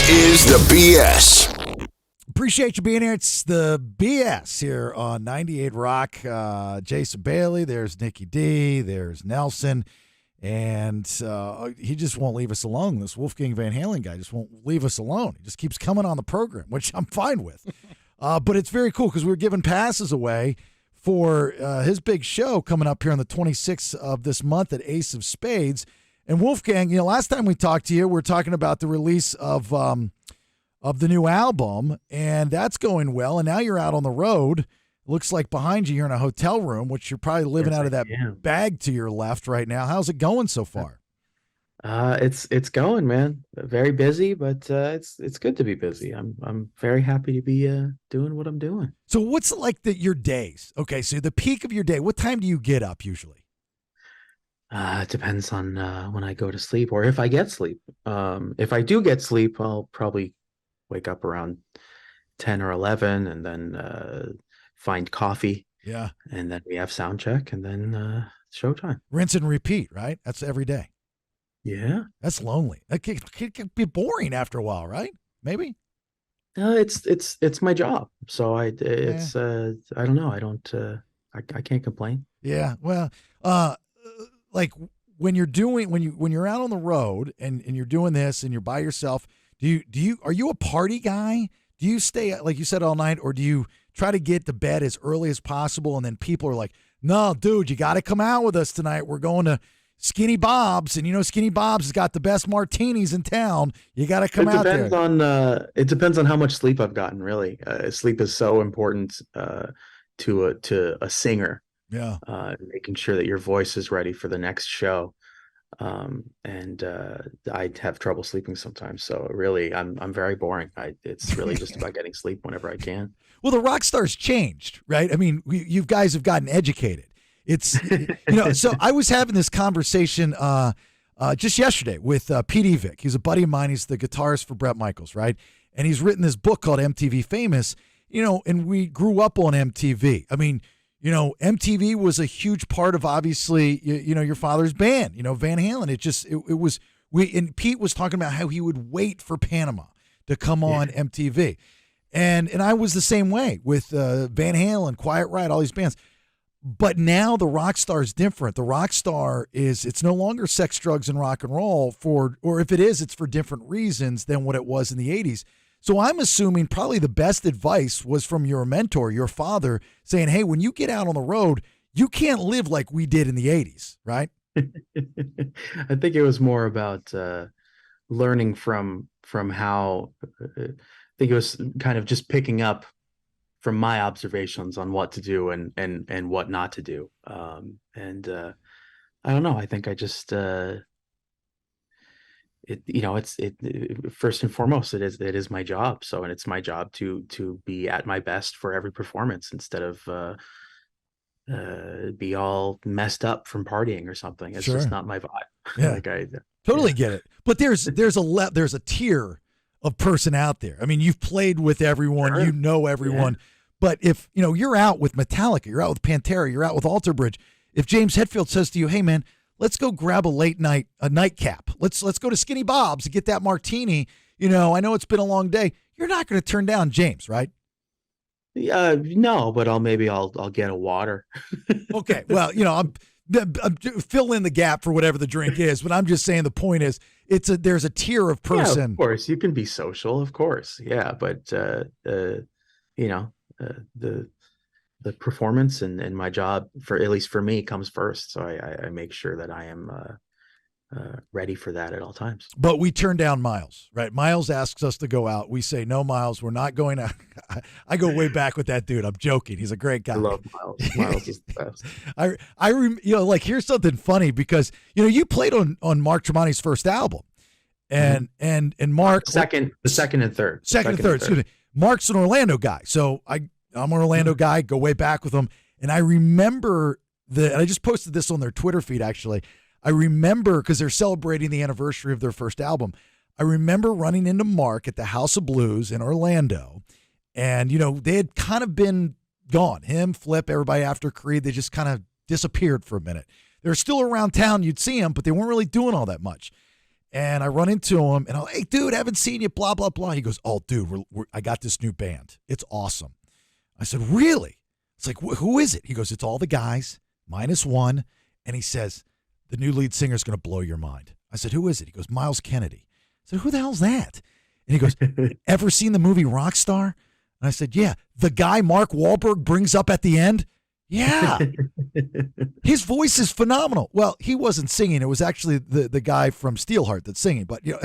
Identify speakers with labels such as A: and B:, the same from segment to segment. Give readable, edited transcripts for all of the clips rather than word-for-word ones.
A: is the BS.
B: Appreciate you being here. It's the BS here on 98 Rock. Jason Bailey, there's Nikki D, there's Nelson, and he just won't leave us alone. This Wolfgang Van Halen guy just won't leave us alone. He just keeps coming on the program, which I'm fine with. But it's very cool because we're giving passes away for his big show coming up here on the 26th of this month at Ace of Spades. And Wolfgang, last time we talked to you, we were talking about the release of the new album, and that's going well. And now you're out on the road. Looks like behind you, you're in a hotel room, which you're probably living out of that bag to your left right now. How's it going so far?
C: It's going, man. Very busy, but it's good to be busy. I'm very happy to be doing what I'm doing.
B: So what's like your days? Okay, so the peak of your day. What time do you get up usually?
C: It depends on when I go to sleep or if I get sleep. If I do get sleep, I'll probably wake up around 10 or 11 and then find coffee. Yeah. And then we have sound check and then showtime.
B: Rinse and repeat, right? That's every day.
C: Yeah.
B: That's lonely. That can be boring after a while, right? Maybe.
C: It's my job. So I don't know. I can't complain.
B: Yeah. Well, like when you're out on the road and you're doing this and you're by yourself, are you a party guy? Do you stay, like you said, all night, or do you try to get to bed as early as possible? And then people are like, no, dude, you got to come out with us tonight. We're going to Skinny Bob's, and Skinny Bob's has got the best martinis in town. You got to come out there.
C: It depends on how much sleep I've gotten, really. Sleep is so important to a singer.
B: Yeah.
C: Making sure that your voice is ready for the next show. And I have trouble sleeping sometimes. So really, I'm very boring. It's really just about getting sleep whenever I can.
B: Well, the rock stars changed, right? I mean, you guys have gotten educated. It's, so I was having this conversation just yesterday with Pete Evick. He's a buddy of mine. He's the guitarist for Bret Michaels, right? And he's written this book called MTV Famous, and we grew up on MTV. I mean, MTV was a huge part of, obviously, your father's band, Van Halen. And Pete was talking about how he would wait for Panama to come on MTV. And I was the same way with Van Halen, Quiet Riot, all these bands. But now the rock star is different. The rock star it's no longer sex, drugs, and rock and roll or if it is, it's for different reasons than what it was in the 80s. So I'm assuming probably the best advice was from your mentor, your father, saying, hey, when you get out on the road, you can't live like we did in the 80s, right?
C: I think it was more about learning from how I think it was kind of just picking up from my observations on what to do and what not to do. I don't know. I think I just first and foremost, it is my job. So, and it's my job to be at my best for every performance instead of be all messed up from partying or something. It's just not my vibe.
B: Yeah. Totally get it. But there's a tier of person out there. I mean, you've played with everyone, everyone. Yeah. But if you're out with Metallica, you're out with Pantera, you're out with Alter Bridge. If James Hetfield says to you, hey man, let's go grab a nightcap. Let's go to Skinny Bob's and get that martini. I know it's been a long day. You're not going to turn down James, right?
C: No, but I'll get a water.
B: Okay. Well, I'm fill in the gap for whatever the drink is, but I'm just saying the point is there's a tier of person.
C: Yeah, of course, you can be social, of course. Yeah, but the performance and my job, for at least for me, comes first. So I make sure that I am ready for that at all times.
B: But we turn down Miles, right? Miles asks us to go out. We say, no, Miles, we're not going out. I go way back with that dude. I'm joking. He's a great guy.
C: I love Miles. Miles is the best.
B: Here's something funny because, you played on Mark Tremonti's first album and Mark.
C: The second and third.
B: Second and third. Excuse me. Mark's an Orlando guy. So I'm an Orlando guy, go way back with him. And I remember and I just posted this on their Twitter feed, actually. I remember, because they're celebrating the anniversary of their first album, I remember running into Mark at the House of Blues in Orlando. And, they had kind of been gone. Him, Flip, everybody after Creed, they just kind of disappeared for a minute. They were still around town. You'd see them, but they weren't really doing all that much. And I run into him, and I'm like, hey, dude, haven't seen you, blah, blah, blah. He goes, oh, dude, I got this new band. It's awesome. I said, really? It's like, who is it? He goes, it's all the guys, minus one. And he says, the new lead singer is going to blow your mind. I said, who is it? He goes, Miles Kennedy. I said, who the hell's that? And he goes, ever seen the movie Rockstar? And I said, yeah. The guy Mark Wahlberg brings up at the end? Yeah. His voice is phenomenal. Well, he wasn't singing. It was actually the guy from Steelheart that's singing. But, you know,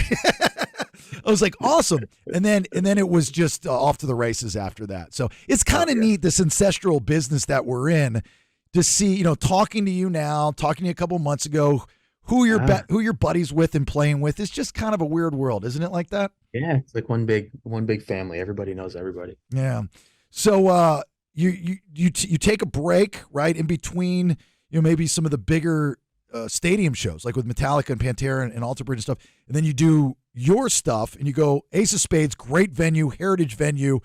B: I was like, awesome. And then it was just off to the races after that. So it's kind of neat, this ancestral business that we're in, to see, you know, talking to you now, talking to you a couple months ago, who your buddies with and playing with. Is just kind of a weird world, isn't it, like that?
C: Yeah, it's like one big family. Everybody knows everybody.
B: Yeah. So you take a break, right, in between, you know, maybe some of the bigger stadium shows, like with Metallica and Pantera and Alter Bridge and stuff, and then you do your stuff and you go Ace of Spades, great venue, heritage venue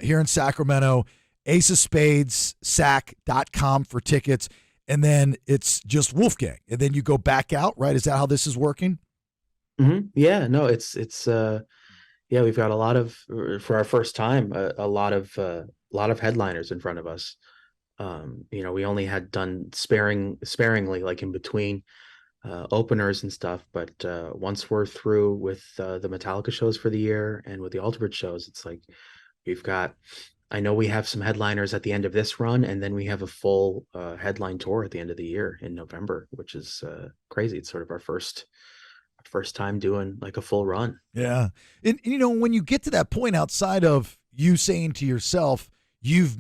B: here in Sacramento, aceofspadesac.com for tickets, and then it's just Wolfgang, and then you go back out, right? Is that how this is working?
C: Mm-hmm. Yeah, no, it's yeah, we've got a lot of, for our first time, a lot of headliners in front of us. You know, we only had done sparingly, like in between openers and stuff, but once we're through with the Metallica shows for the year and with the Alter Bridge shows, it's like we've got, I know we have some headliners at the end of this run, and then we have a full headline tour at the end of the year in November, which is crazy. It's sort of our first time doing like a full run.
B: Yeah. And you know, when you get to that point, outside of you saying to yourself, you've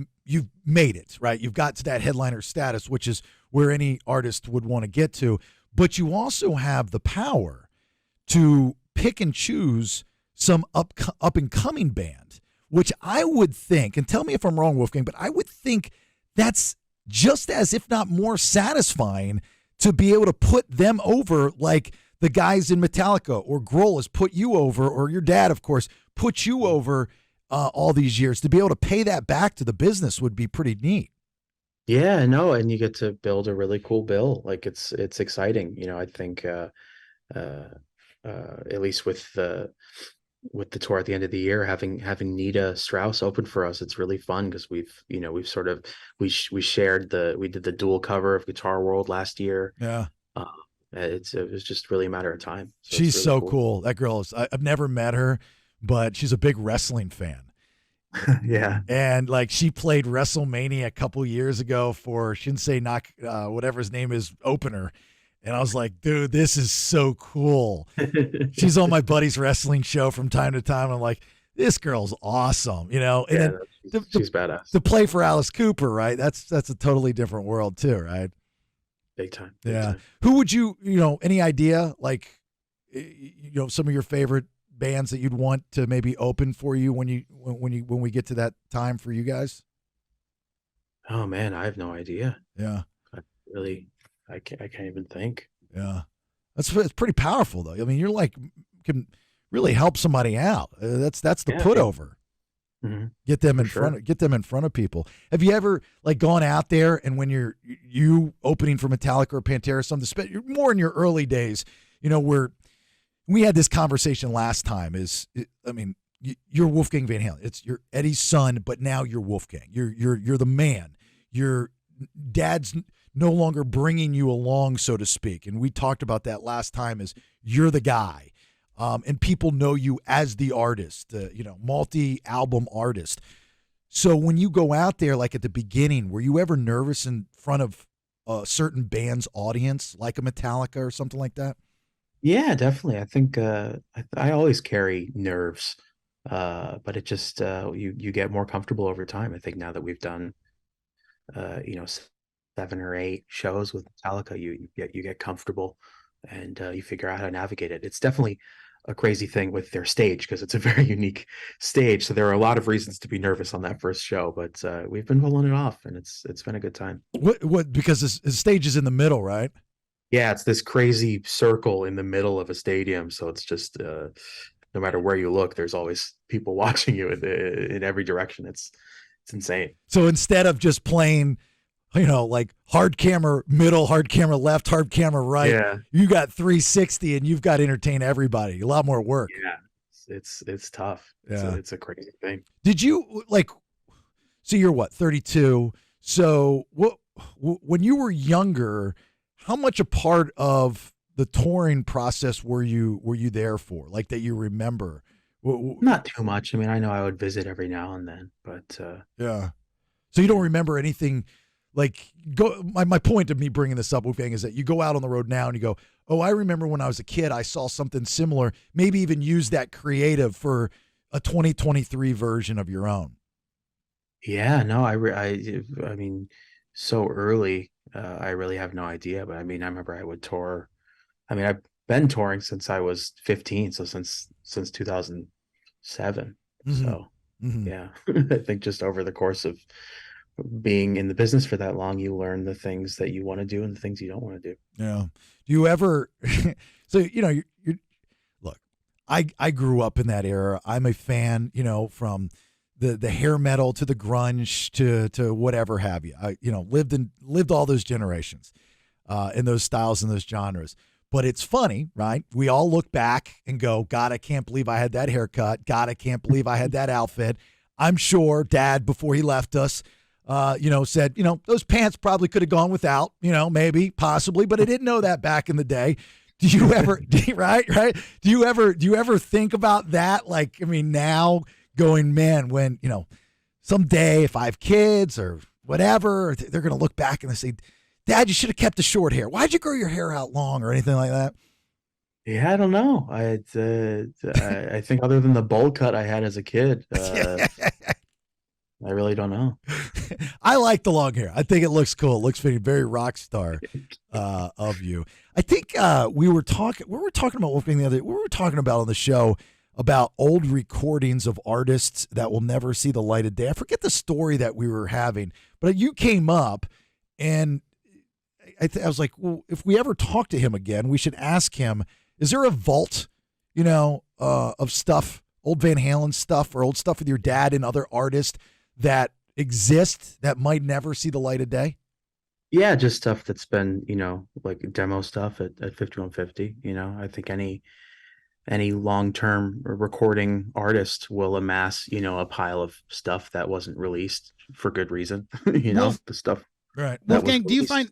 B: made it, right? You've got to that headliner status, which is where any artist would want to get to, but you also have the power to pick and choose some up and coming band, which I would think, and tell me if I'm wrong, Wolfgang, but I would think that's just as, if not more satisfying, to be able to put them over, like the guys in Metallica or Grohl has put you over, or your dad, of course, put you over all these years. To be able to pay that back to the business would be pretty neat.
C: Yeah, no, and you get to build a really cool bill. Like it's exciting. You know, I think at least with the tour at the end of the year, having Nita Strauss open for us, it's really fun because we've sort of we shared we did the dual cover of Guitar World last year.
B: Yeah.
C: It was just really a matter of time. So
B: she's
C: really
B: so cool. That girl is, I've never met her, but she's a big wrestling fan.
C: Yeah.
B: And like, she played WrestleMania a couple years ago for Shinsei whatever his name is, opener. And I was like, dude, this is so cool. She's on my buddy's wrestling show from time to time. I'm like, this girl's awesome, you know? And
C: yeah, she's badass.
B: To play for Alice Cooper, right? That's a totally different world too, right?
C: Big time.
B: Who would any idea, like, some of your favorite bands that you'd want to maybe open for you when we get to that time for you guys?
C: Oh man, I have no idea.
B: Yeah.
C: I can't even think.
B: Yeah. It's pretty powerful though. I mean, you're like, can really help somebody out. That's the put over.
C: Mm-hmm.
B: Get them in front of people. Have you ever like gone out there, and when you're opening for Metallica or Pantera or something, you're more in your early days, where we had this conversation last time, you're Wolfgang Van Halen. You're Eddie's son, but now you're Wolfgang. You're the man. Your dad's no longer bringing you along, so to speak. And we talked about that last time, is you're the guy. And people know you as the artist, multi-album artist. So when you go out there, like at the beginning, were you ever nervous in front of a certain band's audience, like a Metallica or something like that?
C: Yeah, definitely. I think I always carry nerves, but it just you get more comfortable over time. I think now that we've done 7 or 8 shows with Metallica, you get comfortable, and you figure out how to navigate it. It's definitely a crazy thing with their stage because it's a very unique stage. So there are a lot of reasons to be nervous on that first show, but we've been pulling it off, and it's been a good time.
B: What because the stage is in the middle, right?
C: Yeah, it's this crazy circle in the middle of a stadium. So it's just no matter where you look, there's always people watching you in every direction. It's insane.
B: So instead of just playing like hard camera middle, hard camera left, hard camera right.
C: Yeah.
B: You got 360 and you've got to entertain everybody. A lot more work.
C: Yeah. It's tough.
B: Yeah.
C: It's a crazy thing.
B: Did you so you're what, 32? So when you were younger, how much a part of the touring process were you there for? Like that you remember?
C: Not too much. I mean, I know I would visit every now and then, but
B: yeah. So you don't remember anything like my point of me bringing this up, Wolfgang, is that you go out on the road now and you go, oh, I remember when I was a kid, I saw something similar, maybe even use that creative for a 2023 version of your own.
C: yeah, no, I mean, so early, I really have no idea, but I mean, I remember I would tour. I mean, I've been touring since I was 15, so since 2007.
B: Mm-hmm.
C: So,
B: Mm-hmm.
C: yeah, I think just over the course of being in the business for that long, you learn the things that you want to do and the things you don't want to do.
B: Yeah. Do you ever? So you're look. I grew up in that era. I'm a fan. From the hair metal to the grunge to whatever have you. I lived all those generations, in those styles and those genres. But it's funny, right? We all look back and go, God, I can't believe I had that haircut. God, I can't believe I had that outfit. I'm sure Dad, before he left us, said, those pants probably could have gone without, maybe, possibly, but I didn't know that back in the day. Do you ever, right? Do you ever think about that? Like, I mean, now going, man, when, someday if I have kids or whatever, they're going to look back and they say, Dad, you should have kept the short hair. Why'd you grow your hair out long or anything like that?
C: Yeah, I don't know. I think other than the bowl cut I had as a kid, I really don't know.
B: I like the long hair. I think it looks cool. It looks very rock star of you. I think we were talking about Wolfgang the other day. We were talking about on the show about old recordings of artists that will never see the light of day. I forget the story that we were having, but you came up and I was like, well, if we ever talk to him again, we should ask him, is there a vault, of stuff, old Van Halen stuff or old stuff with your dad and other artists that exist that might never see the light of day?
C: Yeah, just stuff that's been, like demo stuff at 5150. I think any long-term recording artist will amass, a pile of stuff that wasn't released for good reason. The stuff.
B: Right.
D: Wolfgang, do you find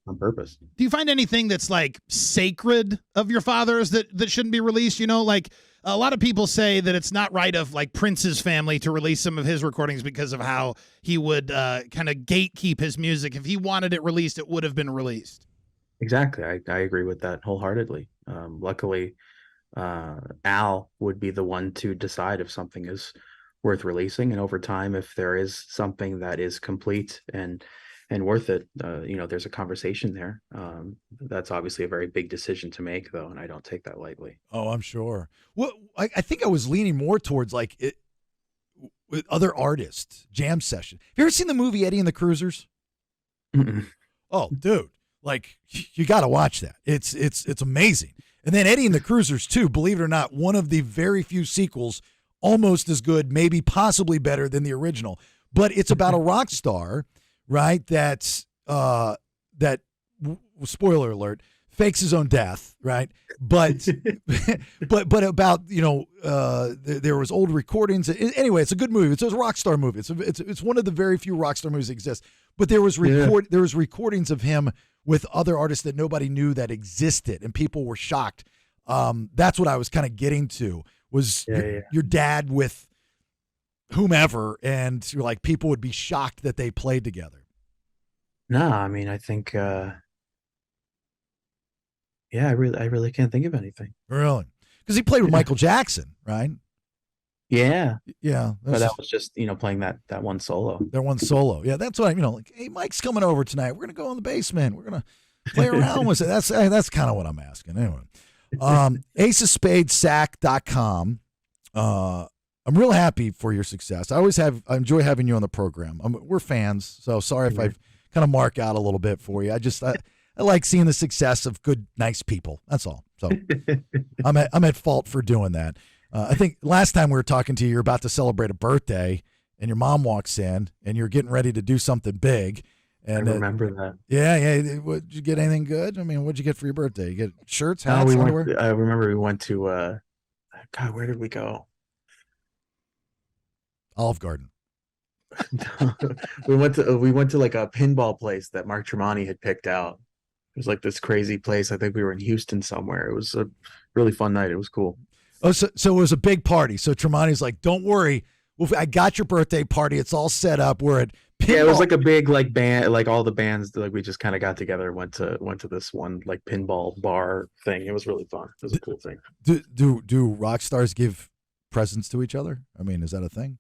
C: on purpose?
D: Do you find anything that's like sacred of your father's that shouldn't be released? Like a lot of people say that it's not right of like Prince's family to release some of his recordings because of how he would kind of gatekeep his music. If he wanted it released, it would have been released.
C: Exactly. I agree with that wholeheartedly. Luckily, Al would be the one to decide if something is worth releasing. And over time, if there is something that is complete and worth it, there's a conversation there. That's obviously a very big decision to make, though, and I don't take that lightly.
B: Oh, I'm sure. Well, I think I was leaning more towards like it with other artists, jam session. Have you ever seen the movie Eddie and the Cruisers?
C: Mm-mm.
B: Oh, dude, like you got to watch that. It's amazing. And then Eddie and the Cruisers too, believe it or not, one of the very few sequels almost as good, maybe possibly better than the original. But it's about a rock star, right? That's spoiler alert, fakes his own death, right? But but about there was old recordings. Anyway, it's a good movie. It's a rock star movie. It's one of the very few rock star movies that exist. But there was recordings of him with other artists that nobody knew that existed, and people were shocked. That's what I was kind of getting to was your dad with whomever, and you're like people would be shocked that they played together.
C: No, I mean, I think, I really can't think of anything.
B: Really? Because he played with Michael Jackson, right?
C: Yeah.
B: Yeah.
C: But that was just, playing that one solo.
B: Their one solo. Yeah, that's what like, hey, Mike's coming over tonight. We're going to go in the basement. We're going to play around with it. That's kind of what I'm asking. Anyway, aceofspadessack.com. I'm real happy for your success. I enjoy having you on the program. We're fans, so sorry if I've kind of mark out a little bit for you. I like seeing the success of good, nice people. That's all. So I'm at fault for doing that. I think last time we were talking to you, you're about to celebrate a birthday, and your mom walks in, and you're getting ready to do something big, And
C: I remember that.
B: Yeah. Did you get anything good? I mean, what'd you get for your birthday? You get shirts,
C: No,
B: hats, underwear?
C: I remember we went to God, where did we go?
B: Olive Garden.
C: We went to like a pinball place that Mark Tremonti had picked out. It was like this crazy place. I think we were in Houston somewhere. It was a really fun night. It was cool.
B: Oh, so it was a big party. So Tremonti's like, don't worry. I got your birthday party. It's all set up. We're at pinball.
C: Yeah, it was like a big like band, like all the bands. Like we just kind of got together, went to this one like pinball bar thing. It was really fun. It was a cool thing.
B: Do rock stars give presents to each other? I mean, is that a thing?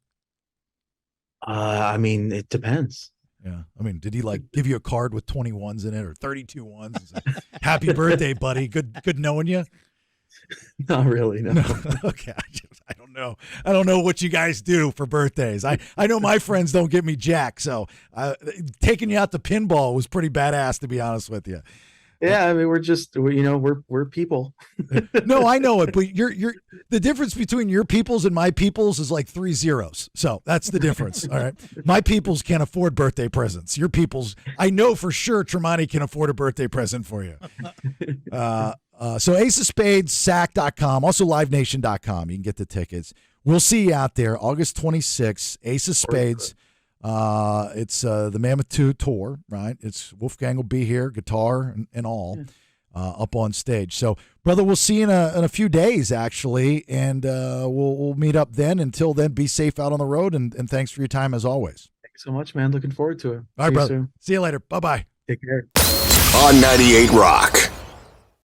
C: I mean, it depends.
B: Yeah. I mean, did he like give you a card with 21s in it or 32 ones? And say, happy birthday, buddy. Good knowing you.
C: Not really, no.
B: Okay, I don't know. I don't know what you guys do for birthdays. I know my friends don't get me jack, so taking you out to pinball was pretty badass, to be honest with you.
C: Yeah, I mean, we're people.
B: No, I know it, but you're the difference between your peoples and my peoples is like 3 zeros. So that's the difference. All right, my peoples can't afford birthday presents. Your peoples, I know for sure, Tremonti can afford a birthday present for you. So Ace of Spades, SAC.com, also LiveNation.com. You can get the tickets. We'll see you out there August 26th, Ace of Spades. It's the Mammoth 2 tour, right? It's Wolfgang will be here, guitar and all, up on stage. So, brother, we'll see you in a few days, actually, and we'll meet up then. Until then, be safe out on the road, and thanks for your time as always.
C: Thanks so much, man. Looking forward to it.
B: All right, brother. See you later. Bye-bye.
C: Take care.
A: On 98 Rock.